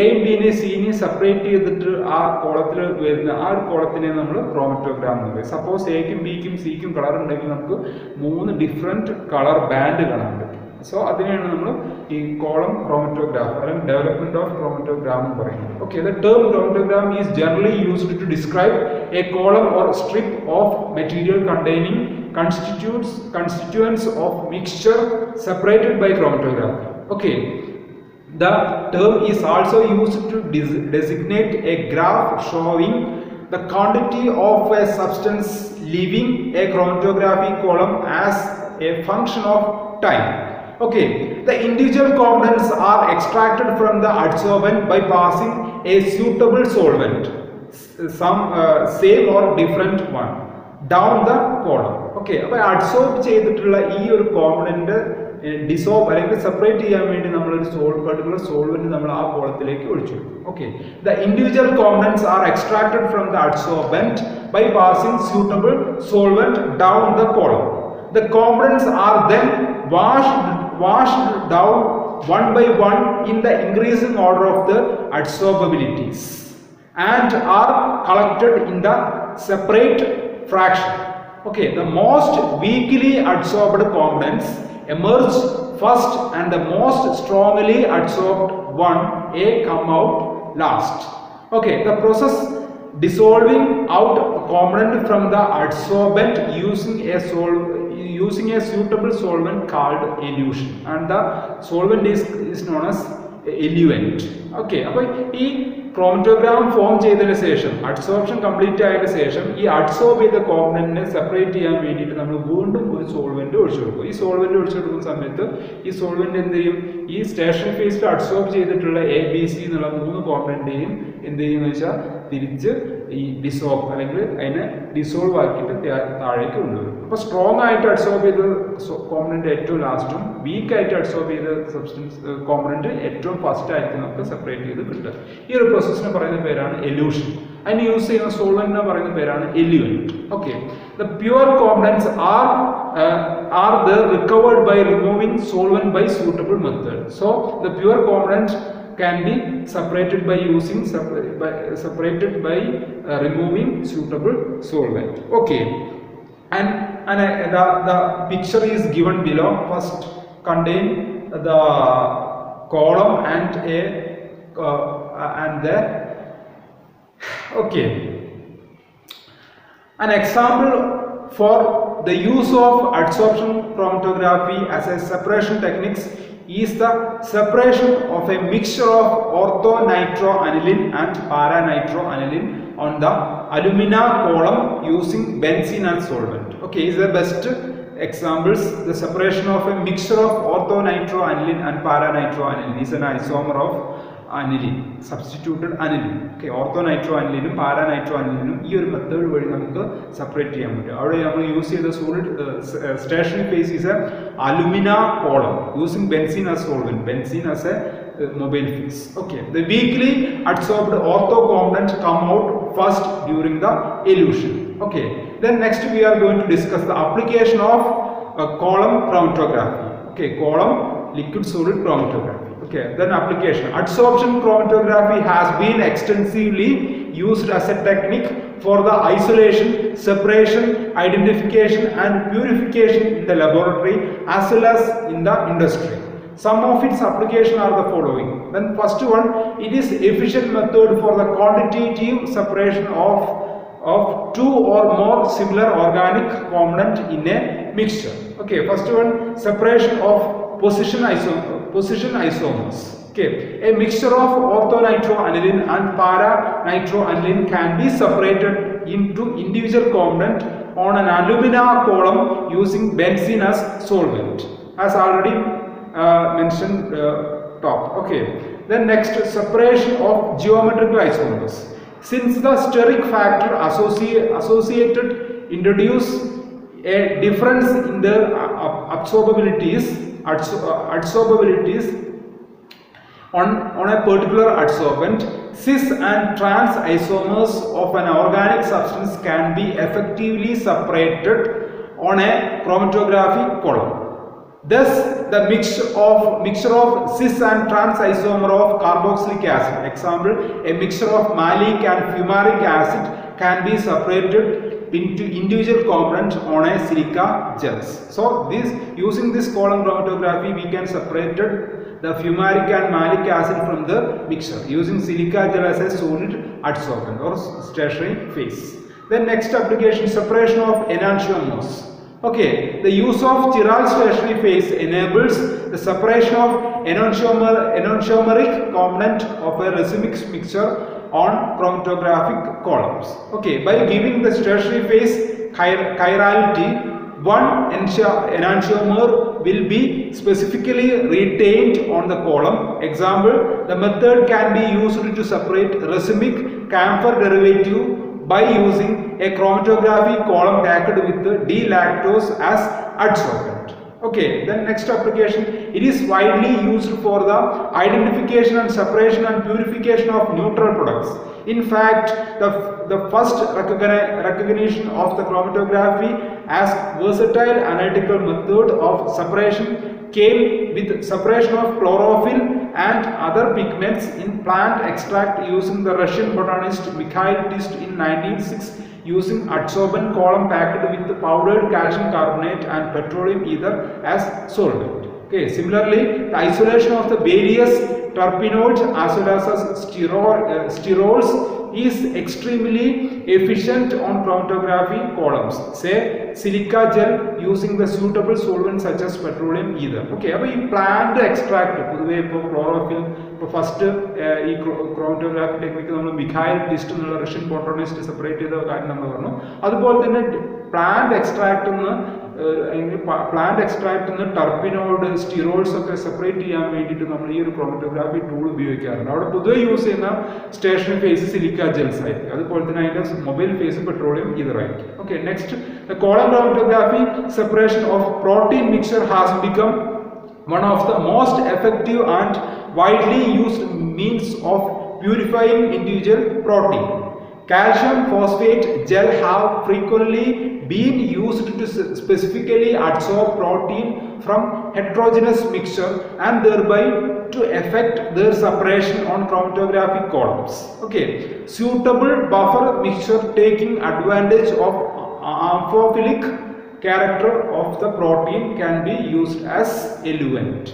Speaker 1: എയും ബിനെ സിനെ separate ചെയ്തിട്ട് ആ കോളത്തിൽ വരുന്ന ആ ഒരു കോളത്തിനെ നമ്മൾ ക്രോമറ്റോഗ്രാം എന്ന് പറയും. സപ്പോസ് എക്കും ബിക്കും സിക്കും കളർ ഉണ്ടെങ്കിൽ നമുക്ക് 3 ഡിഫറെൻറ്റ് കളർ ബാൻഡ് കാണാൻ പറ്റും. സോ അതിനെയാണ് നമ്മൾ ഈ കോളം ക്രോമറ്റോഗ്രാഫ് അല്ലെങ്കിൽ ഡെവലപ്മെന്റ് ഓഫ് ക്രോമറ്റോഗ്രാം എന്ന് പറയുന്നത്. Okay, the term chromatogram is generally used to describe a column or strip of material containing constituents of mixture separated by chromatography. Okay, the term is also used to designate a graph showing the quantity of a substance leaving a chromatography column as a function of time. Okay, the individual components are extracted from the adsorbent by passing a suitable solvent, some same or different one, down the column. Okay, അപ്പോൾ adsorb ചെയ്തിട്ടുള്ള ഈ ഒരു component dissolve അല്ലെങ്കിൽ separate ചെയ്യാൻ വേണ്ടി നമ്മളൊരു particular solvent നമ്മൾ ആ കോളത്തിലേക്ക് ഒഴിച്ചു. Okay, the individual components are extracted from the adsorbent by passing suitable solvent down the column. The components are then washed down one by one in the increasing order of the adsorbabilities and are collected in the separate fraction. Okay, the most weakly adsorbed components emerge first and the most strongly adsorbed one come out last. Okay, the process dissolving out component from the adsorbent using a suitable solvent called elution, and the solvent is known as eluent. Okay, അപ്പോൾ ഈ ക്രോമറ്റോഗ്രാം form ചെയ്തതിന് ശേഷം adsorption complete ആയതിനു ശേഷം ഈ adsorb ചെയ്ത കോമ്പണന്റിനെ separate ചെയ്യാൻ വേണ്ടിയിട്ട് നമ്മൾ വീണ്ടും ഒരു സോൾവെന്റ് ഒഴിച്ചു കൊടുക്കും. ഈ സോൾവെന്റ് ഒഴിച്ചു കൊടുക്കുന്ന സമയത്ത് ഈ സോൾവെന്റ് എന്ത് ചെയ്യും, ഈ സ്റ്റേഷനറി ഫേസിൽ അഡ്സോർബ് ചെയ്തിട്ടുള്ള എ ബി സി എന്നുള്ള 3 കോമ്പണന്റിനെയും എന്ത് ചെയ്യുമെന്ന് വെച്ചാൽ തിരിച്ച് ഈ ഡിസോൾവ് അല്ലെങ്കിൽ അതിനെ ഡിസോൾവ് ആക്കിയിട്ട് താഴേക്ക് കൊണ്ടുവരും. അപ്പോൾ സ്ട്രോങ് ആയിട്ട് അഡ്സോർബ് ചെയ്ത കോമ്പണന്റ് ഏറ്റവും ലാസ്റ്റും വീക്ക് ആയിട്ട് അഡ്സോർബ് ചെയ്ത സബ്സ്റ്റൻസ് കോമ്പണന്റ് ഏറ്റവും ഫസ്റ്റ് ആയിട്ട് നമുക്ക് സെപ്പറേറ്റ് ചെയ്ത് കിട്ടുക. ഈ ഒരു പ്രോസസ്സിനെ പറയുന്ന പേരാണ് എലൂഷൻ. അതിന് യൂസ് ചെയ്യുന്ന സോൾവെന്റിനെ പറയുന്ന പേരാണ് eluent. Okay, the pure components are there recovered by removing solvent by suitable method. So the pure component can be separated by removing suitable solvent. Okay, and the picture is given below. First contain the column and the okay, an example for the use of adsorption chromatography as a separation techniques is the separation of a mixture of orthonitроaniline and paranitroaniline on the alumina column using benzene as solvent. Okay, is the best examples. The separation of a mixture of orthonitроaniline and paranitroaniline is an isomer of aniline, substituted aniline. Okay, orthonitроaniline paranitroaniline ഈ ഒരു method വഴി നമുക്ക് separate ചെയ്യാൻ പറ്റും. അവിടെ നമ്മൾ use ചെയ്ത solid stationary face is A alumina column using benzene as solvent, benzene as A mobile phase. Okay, the weakly adsorbed ortho component come out first during the elution. Okay, then next we are going to discuss the application of column chromatography. Okay, column liquid solid chromatography. Okay, then application. Adsorption chromatography has been extensively used as a technique for the isolation, separation, identification and purification in the laboratory as well as in the industry. Some of its applications are the following. Then first one, it is efficient method for the quantitative separation of two or more similar organic component in a mixture. Okay, first one, separation of position isomers. Okay, a mixture of orthonitроaniline and paranitroaniline can be separated into individual component on an alumina column using benzene as solvent, as already mentioned top. Okay, then next, separation of geometrical isomers. Since the steric factor associated introduce a difference in the adsorbabilities on a particular adsorbent, cis and trans isomers of an organic substance can be effectively separated on a chromatography column. Thus, the mixture of cis and trans isomer of carboxylic acid, example, a mixture of malic and fumaric acid can be separated into individual components on a silica gels. So using this column chromatography we can separate the fumaric and malic acid from the mixture using silica gel as a solid adsorbent or stationary phase. Then next application, separation of enantiomers. Okay, the use of chiral stationary phase enables the separation of enantiomeric component of a racemic mixture on chromatographic columns. Okay, by giving the stationary phase chirality, one enantiomer will be specifically retained on the column. Example, the method can be used to separate racemic camphor derivative by using a chromatography column tagged with D-lactose as adsorbent. Okay, then next application, it is widely used for the identification and separation and purification of neutral products. In fact, the first recognition of the chromatography as versatile analytical method of separation came with separation of chlorophyll and other pigments in plant extract using the Russian botanist Mikhail Tist in 1906 using adsorbent column packed with powdered calcium carbonate and petroleum ether as solvent. Okay, similarly, the isolation of the various terpenoids as well as sterols is extremely efficient on chromatography columns. Say silica gel using the suitable solvents such as petroleum ether. Okay, അപ്പോൾ ഈ plant extract പൊതുവെ ഇപ്പോൾ chlorophyll ഇപ്പോൾ first ഈ chromatography technique നമ്മൾ Mikhail twist എന്നുള്ള Russian botanist separate ചെയ്ത കാര്യം നമ്മൾ പറഞ്ഞു. അതുപോലെ തന്നെ പ്ലാന്റ് എക്സ്ട്രാക്ട് ടർപ്പിനോയിഡ് സ്റ്റിറോൾസ് ഒക്കെ സെപ്പറേറ്റ് ചെയ്യാൻ വേണ്ടിയിട്ട് നമ്മൾ ഈ ഒരു ക്രോമറ്റോഗ്രാഫി ടൂൾ ഉപയോഗിക്കാറുണ്ട്. അവിടെ പൊതുവെ യൂസ് ചെയ്യുന്ന സ്റ്റേഷനറി ഫേസ് സിലിക്ക ജെൽസ് ആയിരിക്കും. അതുപോലെ തന്നെ അതിൻ്റെ മൊബൈൽ ഫേസ് പെട്രോളിയം ഈതറായിരിക്കും. Okay, next the column chromatography separation of protein mixture has become one of the most effective and widely used means of purifying individual protein. Calcium phosphate gel have frequently been used to specifically adsorb protein from heterogeneous mixture and thereby to effect their separation on chromatographic columns. Okay, suitable buffer mixture taking advantage of amphophilic character of the protein can be used as eluent.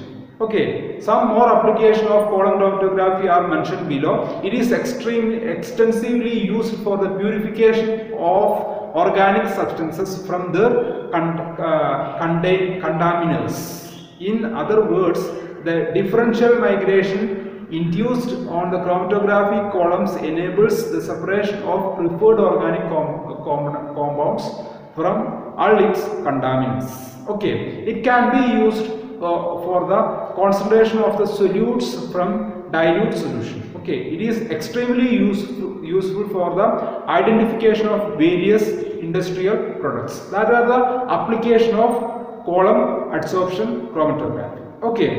Speaker 1: Okay, some more application of column chromatography are mentioned below. It is extensively used for the purification of organic substances from their contaminants. In other words, the differential migration induced on the chromatography columns enables the separation of preferred organic compounds from all its contaminants. Okay, it can be used for the concentration of the solutes from dilute solution. Okay, it is extremely useful for the identification of various industrial products. That are the application of column adsorption chromatography. Okay,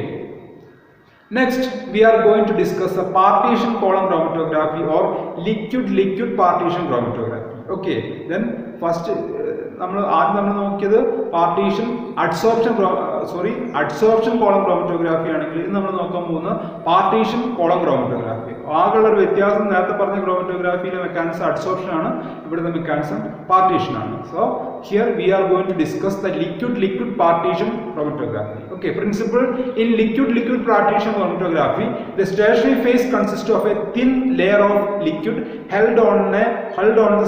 Speaker 1: next we are going to discuss the partition column chromatography or liquid partition chromatography. Okay, then first നമ്മൾ നോക്കിയത് partition adsorption column chromatography ആണെങ്കിൽ ഇത് നമ്മൾ നോക്കാൻ പോകുന്ന partition column chromatography. ആകെയുള്ള ഒരു വ്യത്യാസം നേരത്തെ പറഞ്ഞ ക്രോമറ്റോഗ്രാഫിയിലെ മെക്കാനിസം അഡ്സോർപ്ഷൻ ആണ്, ഇവിടുത്തെ മെക്കാനിസം പാർട്ടീഷൻ ആണ്. So here we are going to discuss the liquid partition chromatography. Okay, principle in liquid partition chromatography, the stationary phase consists of a thin layer of liquid held on the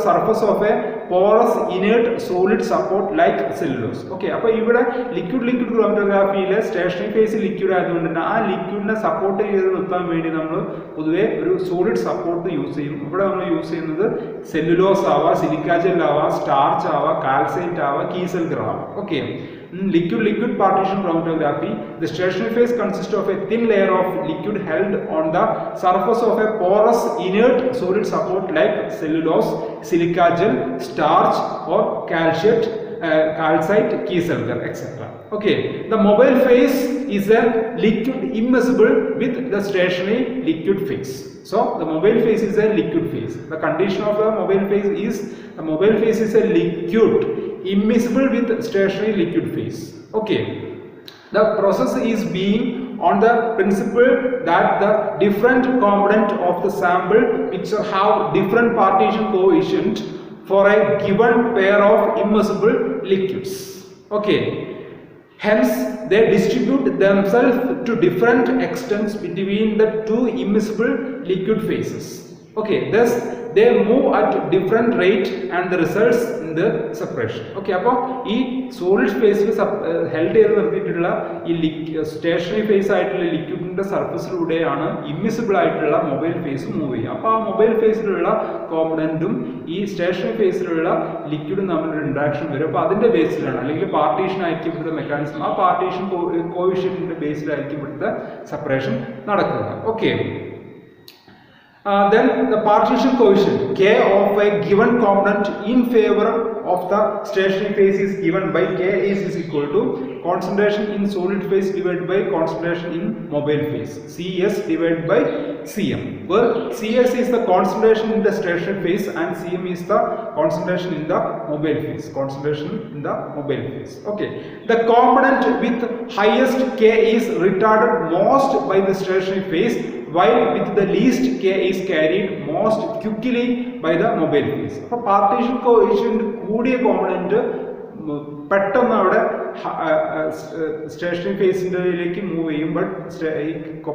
Speaker 1: surface of a porous inert solid support like cellulose. Okay, അപ്പോൾ ഇവിടെ liquid chromatographyയിലെ stationary phase liquid ആയതുകൊണ്ട് തന്നെ ആ ലിക്വിഡിനെ support ചെയ്ത് നിർത്താൻ വേണ്ടി നമ്മൾ പൊതുവെ ഒരു സോളിഡ് സപ്പോർട്ട് യൂസ് ചെയ്യും. ഇവിടെ നമ്മൾ യൂസ് ചെയ്യുന്നത് സെല്ലുലോസ് ആവാം, സിലിക്ക ജെൽ ആവാം, സ്റ്റാർച്ച് ആവാം, കാൽസൈറ്റ് ആവാം, കീസൽഗർ ആവാം. Okay, liquid partition chromatography, the stationary phase consists of a thin layer of liquid held on the surface of a porous inert solid support like cellulose, silica gel, starch or calcite, kieselguhr, etc. Okay, the mobile phase is a liquid immiscible with the stationary liquid phase. So the mobile phase is a liquid phase. The condition of the mobile phase is the mobile phase is a liquid immiscible with stationary liquid phase. Okay, the process is being on the principle that the different component of the sample mixture have different partition coefficient for a given pair of immersible liquids. Okay, hence they distribute themselves to different extents between the two immiscible liquid phases. Okay, thus they move at different rate and the results in the separation. Okay, appo ee solid phase il held ചെയ്തു നിർത്തിയിട്ടുള്ള ഈ stationary phase ആയിട്ടുള്ള ലിക്വിഡിന്റെ സർഫസിലൂടെയാണ് immiscible ആയിട്ടുള്ള mobile face move ചെയ്യുക. അപ്പോൾ ആ mobile ഫേസിലുള്ള കോമ്പണന്റും ഈ stationery ഫേസിലുള്ള ലിക്വിഡും തമ്മിലൊരു interaction വരും. അപ്പോൾ അതിന്റെ ബേസിലാണ്, അല്ലെങ്കിൽ പാർട്ടീഷൻ ആയിരിക്കും ഇവിടുത്തെ മെക്കാനിസം, ആ പാർട്ടീഷൻ കോഎഫിഷ്യന്റിന്റെ ബേസിലായിരിക്കും ഇവിടുത്തെ സെപ്പറേഷൻ നടക്കുക. Okay, then the partition coefficient K of a given component in favor of the stationary phase is given by K is equal to concentration in solid phase divided by concentration in mobile phase, CS divided by Cm, where CS is the concentration in the stationary phase and Cm is the concentration in the mobile phase. Okay, the component with highest K is retarded most by the stationary phase, while with the least K is carried most quickly by the mobile phase. അപ്പോൾ partition coefficient കൂടിയ component പെട്ടെന്ന് അവിടെ stationery ഫേസിലേക്ക് move ചെയ്യും, but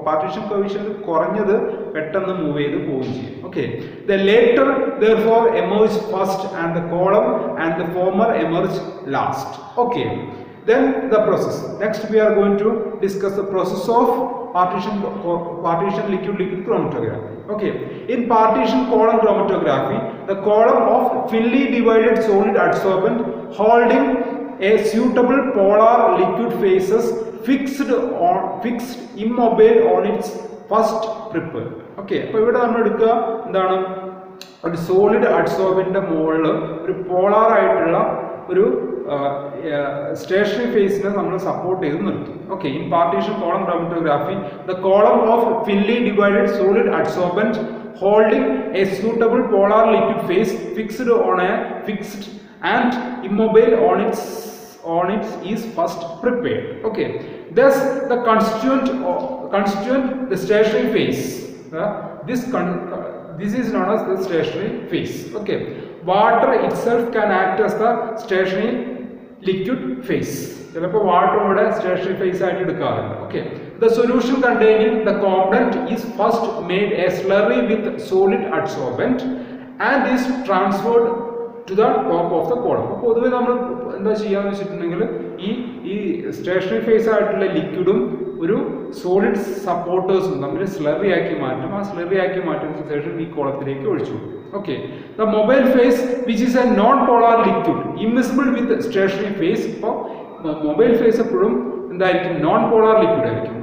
Speaker 1: partition coefficient കുറഞ്ഞത് പെട്ടെന്ന് move ചെയ്ത് പോവുകയും ചെയ്യും. Okay, the later therefore emerge first and the column and the former emerge last. Okay, then the process. Next we are going to discuss the process of partition liquid chromatography. Okay, in partition column chromatography, the column of thinly divided solid adsorbent holding a suitable polar liquid phases fixed immobile on its first prepare. Okay, അപ്പോൾ ഇവിടെ നമ്മൾ എടുക്കുക എന്താണ്, ഒരു solid അഡ്സോർബന്റിന്റെ മുകളിൽ ഒരു polar ആയിട്ടുള്ള ഒരു സ്റ്റേഷനറി ഫേസിനെ നമ്മൾ സപ്പോർട്ട് ചെയ്ത് നിർത്തും. Okay, in partition column chromatography, the column of thinly divided solid adsorbent holding a suitable polar liquid phase fixed and immobile on its is first prepared. Okay, thus the constituent the stationary phase, this is known as the stationary phase. Okay, water itself can act as the stationary liquid phase. ചിലപ്പോൾ water ഇവിടെ stationary phase ആയിട്ട് എടുക്കാറുണ്ട്. Okay, the solution containing the component is first made a slurry with solid adsorbent and is transferred to the top of the column. അപ്പോൾ പൊതുവെ നമ്മൾ എന്താ ചെയ്യാന്ന് വെച്ചിട്ടുണ്ടെങ്കിൽ ഈ സ്റ്റേഷനറി ഫേസ് ആയിട്ടുള്ള ലിക്വിഡും ഒരു സോളിഡ് സപ്പോർട്ടേഴ്സും തമ്മിൽ സ്ലറി ആക്കി മാറ്റും. ആ സ്ലറി ആക്കി മാറ്റുന്ന ശേഷം ഈ കോളത്തിലേക്ക് ഒഴിച്ചു കൊടുക്കും. Okay, the mobile phase, which is a non-polar liquid immiscible with stationary phase, അപ്പോൾ മൊബൈൽ ഫേസ് എപ്പോഴും എന്തായിരിക്കും, നോൺ പോളാർ ലിക്വിഡ് ആയിരിക്കും.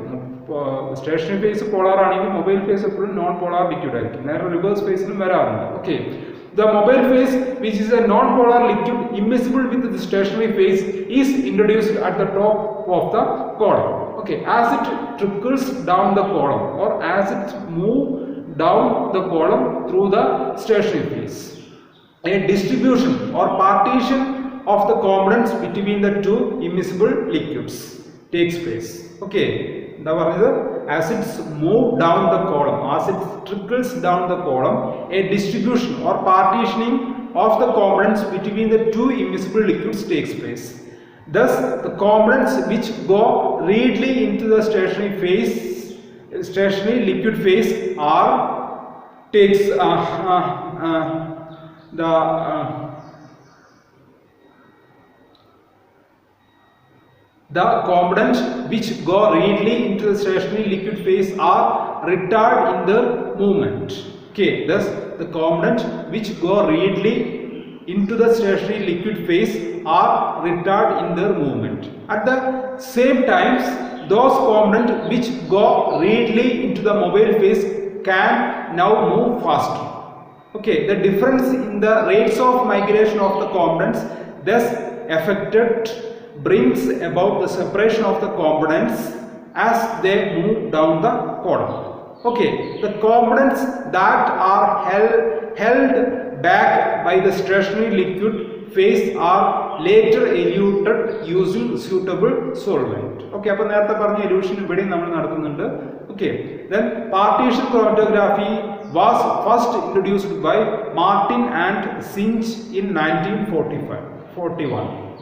Speaker 1: സ്റ്റേഷനറി ഫേസ് പോളാർ ആണെങ്കിൽ മൊബൈൽ ഫേസ് എപ്പോഴും നോൺ പോളാർ ലിക്വിഡ് ആയിരിക്കും. നേരെ റിവേഴ്സ് ഫേസിലും വരാറുണ്ട്. Okay, the mobile phase, which is a non-polar liquid immiscible with the stationary phase, is introduced at the top of the column. Okay, as it trickles down the column or as it moves down the column through the stationary phase, a distribution or partition of the components between the two immiscible liquids takes place. Okay, എന്താ പറഞ്ഞത്, as it moves down the column, as it trickles down the column, a distribution or partitioning of the components between the two immiscible liquids takes place. Thus the components which go readily into the stationary liquid phase are the components which go readily into the stationary liquid phase are retarded in their movement. Okay, thus the components which go readily into the stationary liquid phase are retarded in their movement. At the same times, those components which go readily into the mobile phase can now move faster. Okay, the difference in the rates of migration of the components thus affected brings about the separation of the components as they move down the column. Okay, the components that are held back by the stationary liquid phase are later eluted using suitable solvent. Okay, അപ്പോൾ നേരത്തെ പറഞ്ഞ elution ഇവിടെ നമ്മൾ നടത്തുന്നുണ്ട്. Okay, then partition chromatography was first introduced by Martin and Sinch in 1941.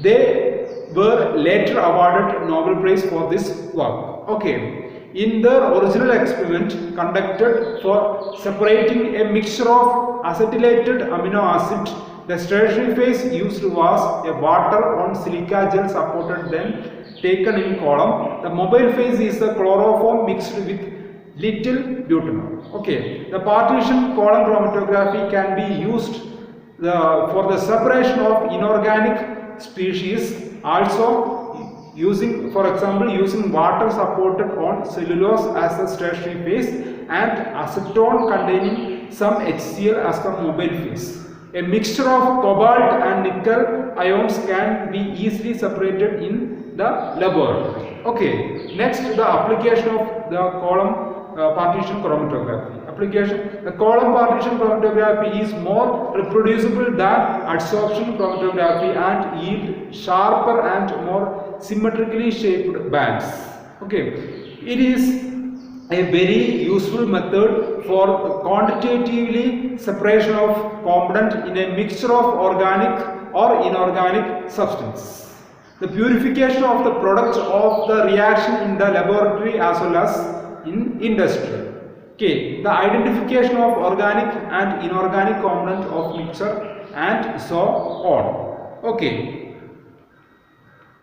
Speaker 1: They were later awarded Nobel Prize for this work. Okay. In their original experiment conducted for separating a mixture of acetylated amino acid, the stationary phase used was a water on silica gel supported then taken in column. The mobile phase is the chloroform mixed with little butanol. Okay, the partition column chromatography can be used for the separation of inorganic species, also using, for example, using water supported on cellulose as the stationary phase and acetone containing some HCl as the mobile phase. A mixture of cobalt and nickel ions can be easily separated in the laboratory. Okay, next the application of the column partition chromatography. Application: the column partition chromatography is more reproducible than adsorption chromatography and yield sharper and more symmetrically shaped bands. Okay, it is a very useful method for quantitatively separation of component in a mixture of organic or inorganic substance. The purification of the product of the reaction in the laboratory as well as in industry. Okay, the identification of organic and inorganic component of mixture and so on. Okay,